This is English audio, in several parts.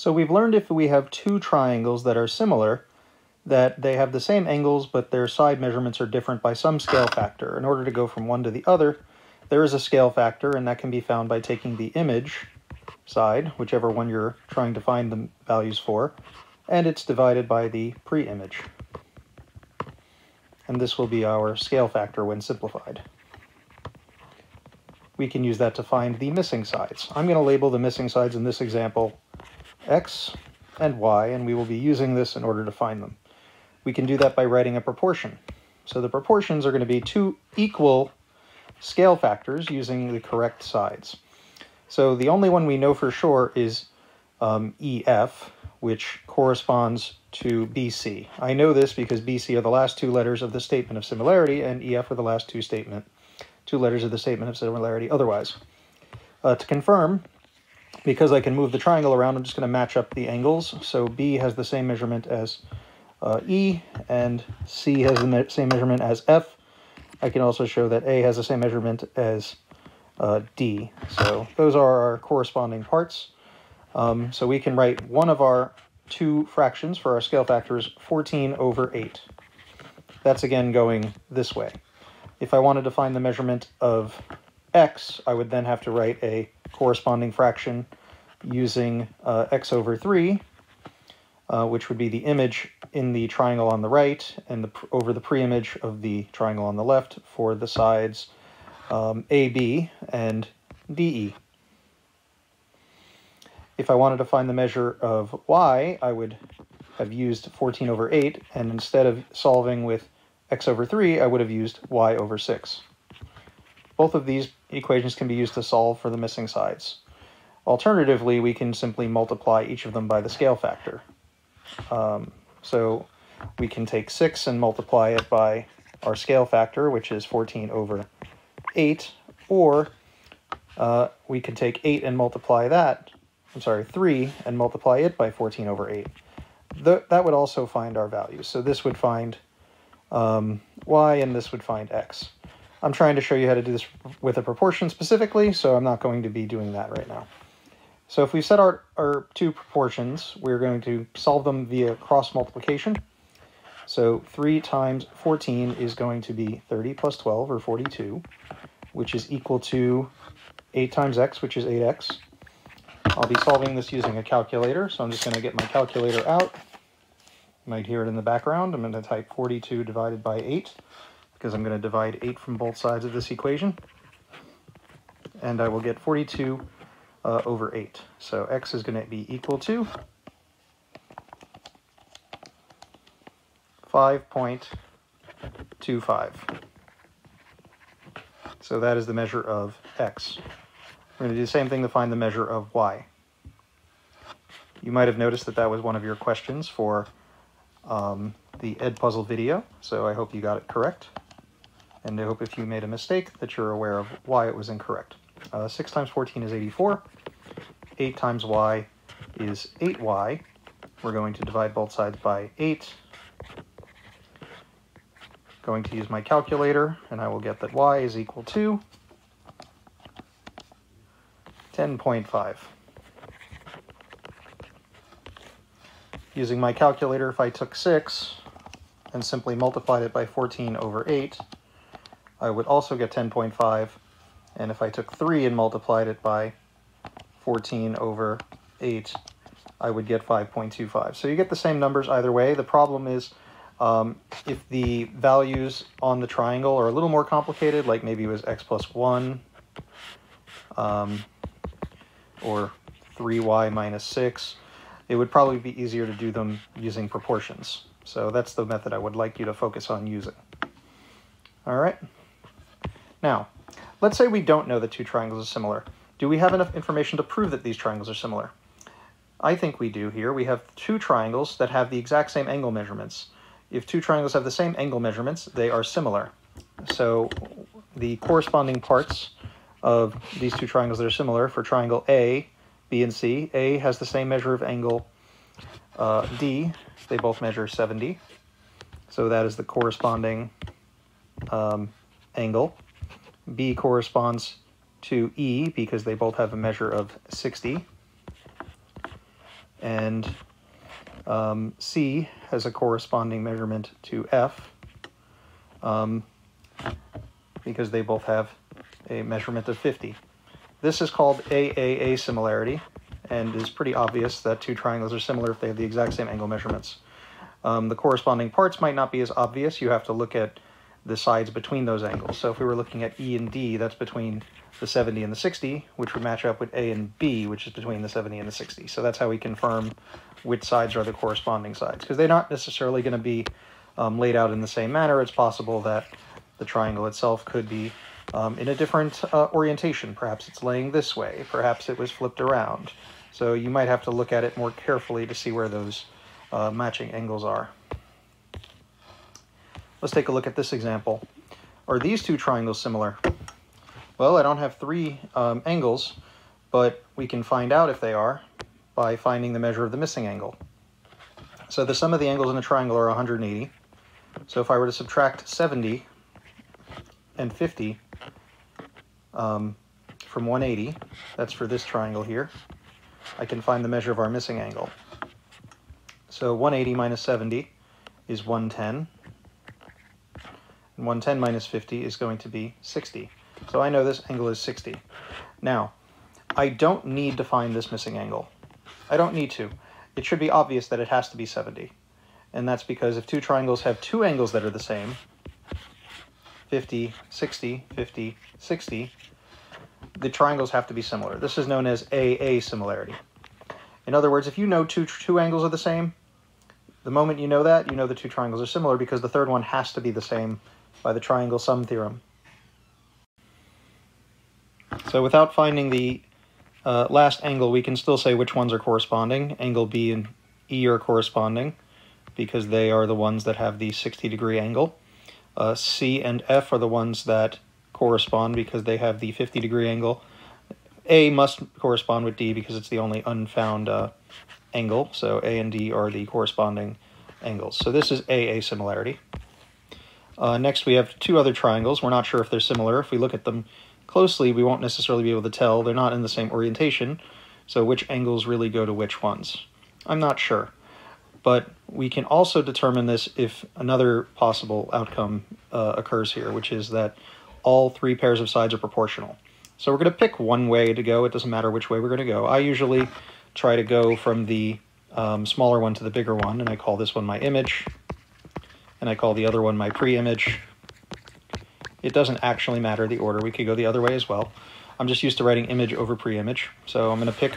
So we've learned if we have two triangles that are similar, that they have the same angles, but their side measurements are different by some scale factor. In order to go from one to the other, there is a scale factor, and that can be found by taking the image side, whichever one you're trying to find the values for, and it's divided by the pre-image. And this will be our scale factor when simplified. We can use that to find the missing sides. I'm going to label the missing sides in this example x and y, and we will be using this in order to find them. We can do that by writing a proportion. So the proportions are going to be two equal scale factors using the correct sides. So the only one we know for sure is EF, which corresponds to BC. I know this because BC are the last two letters of the statement of similarity, and EF are the last two letters of the statement of similarity otherwise. To confirm, because I can move the triangle around, I'm just going to match up the angles. So B has the same measurement as E, and C has the same measurement as F. I can also show that A has the same measurement as D. So those are our corresponding parts. So we can write one of our two fractions for our scale factors, 14 over 8. That's again going this way. If I wanted to find the measurement of x, I would then have to write a corresponding fraction using x over 3, which would be the image in the triangle on the right and over the pre-image of the triangle on the left for the sides AB and DE. If I wanted to find the measure of y, I would have used 14 over 8, and instead of solving with x over 3, I would have used y over 6. Both of these equations can be used to solve for the missing sides. Alternatively, we can simply multiply each of them by the scale factor. So we can take 6 and multiply it by our scale factor, which is 14 over 8, or we can take 8 and multiply that, 3 and multiply it by 14 over 8. That would also find our values. So this would find y, and this would find x. I'm trying to show you how to do this with a proportion specifically, so I'm not going to be doing that right now. So if we set our two proportions, we're going to solve them via cross multiplication. So 3 times 14 is going to be 30 plus 12, or 42, which is equal to 8 times x, which is 8x. I'll be solving this using a calculator, so I'm just going to get my calculator out. You might hear it in the background. I'm going to type 42 divided by 8, because I'm going to divide 8 from both sides of this equation. And I will get 42 over 8. So x is going to be equal to 5.25. So that is the measure of x. We're going to do the same thing to find the measure of y. You might have noticed that that was one of your questions for the Edpuzzle video, so I hope you got it correct. And I hope if you made a mistake that you're aware of why it was incorrect. 6 times 14 is 84. 8 times y is 8y. We're going to divide both sides by 8. Going to use my calculator, and I will get that y is equal to 10.5. Using my calculator, if I took 6 and simply multiplied it by 14 over 8, I would also get 10.5. And if I took 3 and multiplied it by 14 over 8, I would get 5.25. So you get the same numbers either way. The problem is if the values on the triangle are a little more complicated, like maybe it was x plus 1, or 3y minus 6, it would probably be easier to do them using proportions. So that's the method I would like you to focus on using. All right. Now, let's say we don't know that two triangles are similar. Do we have enough information to prove that these triangles are similar? I think we do here. We have two triangles that have the exact same angle measurements. If two triangles have the same angle measurements, they are similar. So the corresponding parts of these two triangles that are similar for triangle A, B, and C. A has the same measure of angle D. They both measure 70. So that is the corresponding angle. B corresponds to E because they both have a measure of 60. and C has a corresponding measurement to F, because they both have a measurement of 50. This is called AAA similarity, and is pretty obvious that two triangles are similar if they have the exact same angle measurements. The corresponding parts might not be as obvious. You have to look at the sides between those angles. So if we were looking at E and D, that's between the 70 and the 60, which would match up with A and B, which is between the 70 and the 60. So that's how we confirm which sides are the corresponding sides, because they're not necessarily going to be laid out in the same manner. It's possible that the triangle itself could be in a different orientation. Perhaps it's laying this way, perhaps it was flipped around. So you might have to look at it more carefully to see where those matching angles are. Let's take a look at this example. Are these two triangles similar? Well, I don't have three angles, but we can find out if they are by finding the measure of the missing angle. So the sum of the angles in a triangle are 180. So if I were to subtract 70 and 50 from 180, that's for this triangle here, I can find the measure of our missing angle. So 180 minus 70 is 110, and 110 minus 50 is going to be 60. So I know this angle is 60. Now, I don't need to find this missing angle. I don't need to. It should be obvious that it has to be 70. And that's because if two triangles have two angles that are the same, 50, 60, 50, 60, the triangles have to be similar. This is known as AA similarity. In other words, if you know two angles are the same, the moment you know that, you know the two triangles are similar, because the third one has to be the same by the triangle sum theorem. So without finding the last angle, we can still say which ones are corresponding. Angle B and E are corresponding because they are the ones that have the 60-degree angle. C and F are the ones that correspond because they have the 50-degree angle. A must correspond with D because it's the only unfound angle, so A and D are the corresponding angles. So this is AA similarity. Next we have two other triangles. We're not sure if they're similar. If we look at them closely, we won't necessarily be able to tell. They're not in the same orientation, so which angles really go to which ones? I'm not sure. But we can also determine this if another possible outcome occurs here, which is that all three pairs of sides are proportional. So we're going to pick one way to go. It doesn't matter which way we're going to go. I usually try to go from the smaller one to the bigger one, and I call this one my image, and I call the other one my pre-image. It doesn't actually matter the order. We could go the other way as well. I'm just used to writing image over pre-image, so I'm going to pick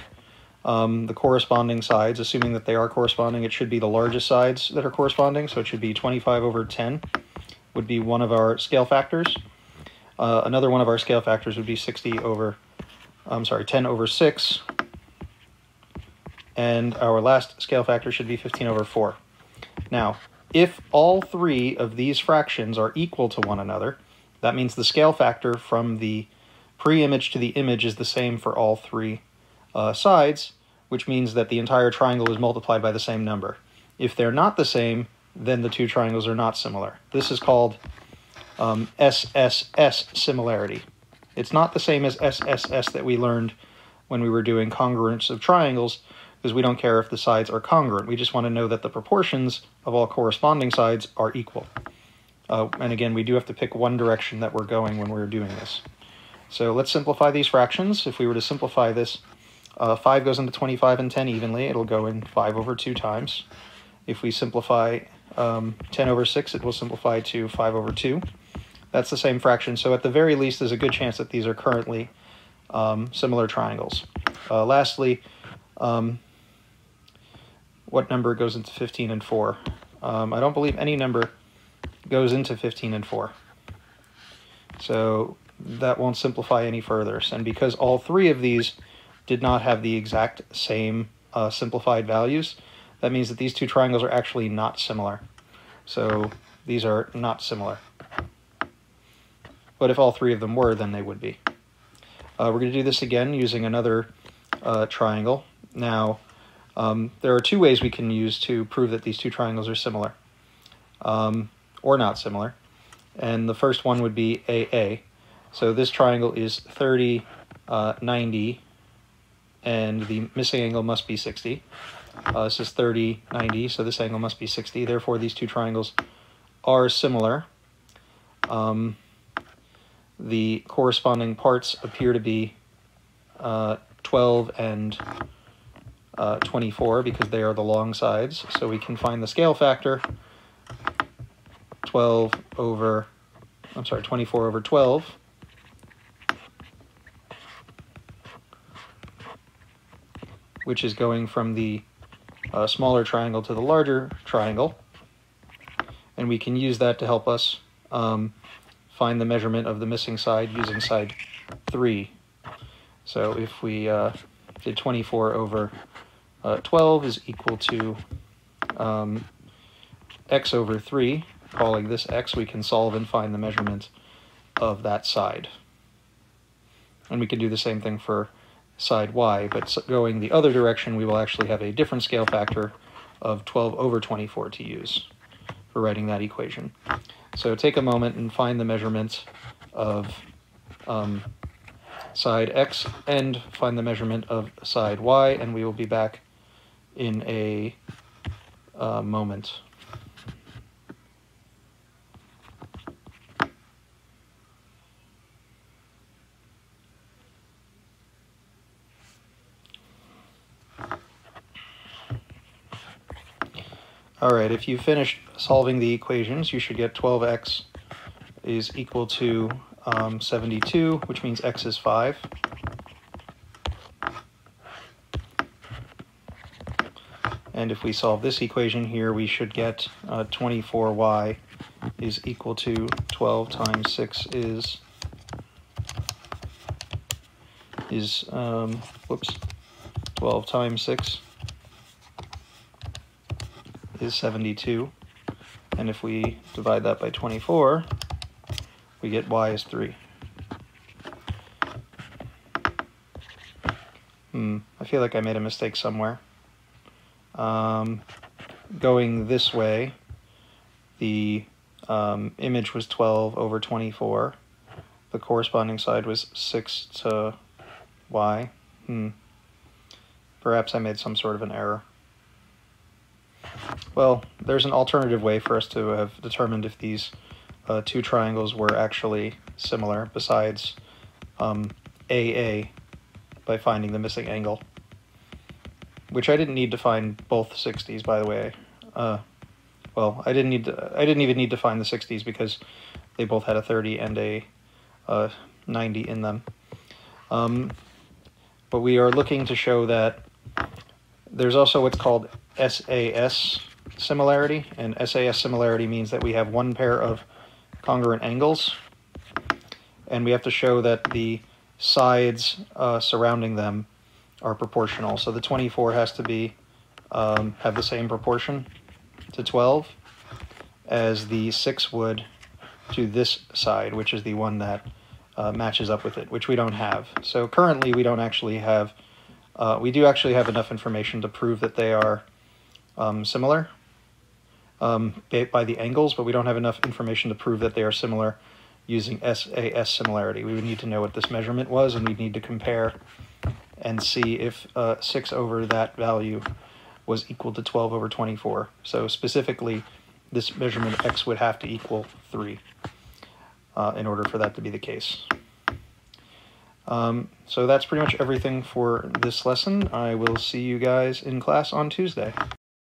the corresponding sides. Assuming that they are corresponding, it should be the largest sides that are corresponding, so it should be 25 over 10 would be one of our scale factors. Another one of our scale factors would be 10 over 6, and our last scale factor should be 15 over 4. Now, if all three of these fractions are equal to one another, that means the scale factor from the pre-image to the image is the same for all three sides, which means that the entire triangle is multiplied by the same number. If they're not the same, then the two triangles are not similar. This is called SSS similarity. It's not the same as SSS that we learned when we were doing congruence of triangles, because we don't care if the sides are congruent. We just want to know that the proportions of all corresponding sides are equal. And again, we do have to pick one direction that we're going when we're doing this. So let's simplify these fractions. If we were to simplify this, 5 goes into 25 and 10 evenly. It'll go in 5 over 2 times. If we simplify 10 over 6, it will simplify to 5 over 2. That's the same fraction, so at the very least there's a good chance that these are currently similar triangles. Lastly, what number goes into 15 and 4? I don't believe any number goes into 15 and 4. So that won't simplify any further. And because all three of these did not have the exact same simplified values, that means that these two triangles are actually not similar. So these are not similar. But if all three of them were, then they would be. We're going to do this again using another triangle. Now, there are two ways we can use to prove that these two triangles are similar, or not similar. And the first one would be AA. So this triangle is 30, 90, and the missing angle must be 60. This is 30, 90, so this angle must be 60. Therefore, these two triangles are similar. The corresponding parts appear to be 12 and 24 because they are the long sides. So we can find the scale factor, 24 over 12, which is going from the smaller triangle to the larger triangle. And we can use that to help us find the measurement of the missing side using side 3. So if we did 24 over 12 is equal to x over 3, calling this x, we can solve and find the measurement of that side. And we can do the same thing for side y, but going the other direction, we will actually have a different scale factor of 12 over 24 to use for writing that equation. So take a moment and find the measurement of side x and find the measurement of side y, and we will be back in a moment. Alright, if you finished solving the equations, you should get 12x is equal to 72, which means x is 5. And if we solve this equation here, we should get 24y is equal to 12 times 6 is 12 times 6 is 72, and if we divide that by 24, we get y is 3. I feel like I made a mistake somewhere. Going this way, the image was 12 over 24. The corresponding side was 6 to y. Perhaps I made some sort of an error. Well, there's an alternative way for us to have determined if these two triangles were actually similar besides AA by finding the missing angle, which I didn't need to find both 60s, by the way. Well, I didn't even need to find the 60s because they both had a 30 and a 90 in them. But we are looking to show that there's also what's called SAS similarity, and SAS similarity means that we have one pair of congruent angles, and we have to show that the sides surrounding them are proportional. So the 24 has to be have the same proportion to 12 as the 6 would to this side, which is the one that matches up with it, which we don't have. So currently we don't actually have, we do actually have enough information to prove that they are similar by the angles, but we don't have enough information to prove that they are similar using SAS similarity. We would need to know what this measurement was, and we'd need to compare and see if 6 over that value was equal to 12 over 24. So specifically, this measurement of x would have to equal 3 in order for that to be the case. So that's pretty much everything for this lesson. I will see you guys in class on Tuesday.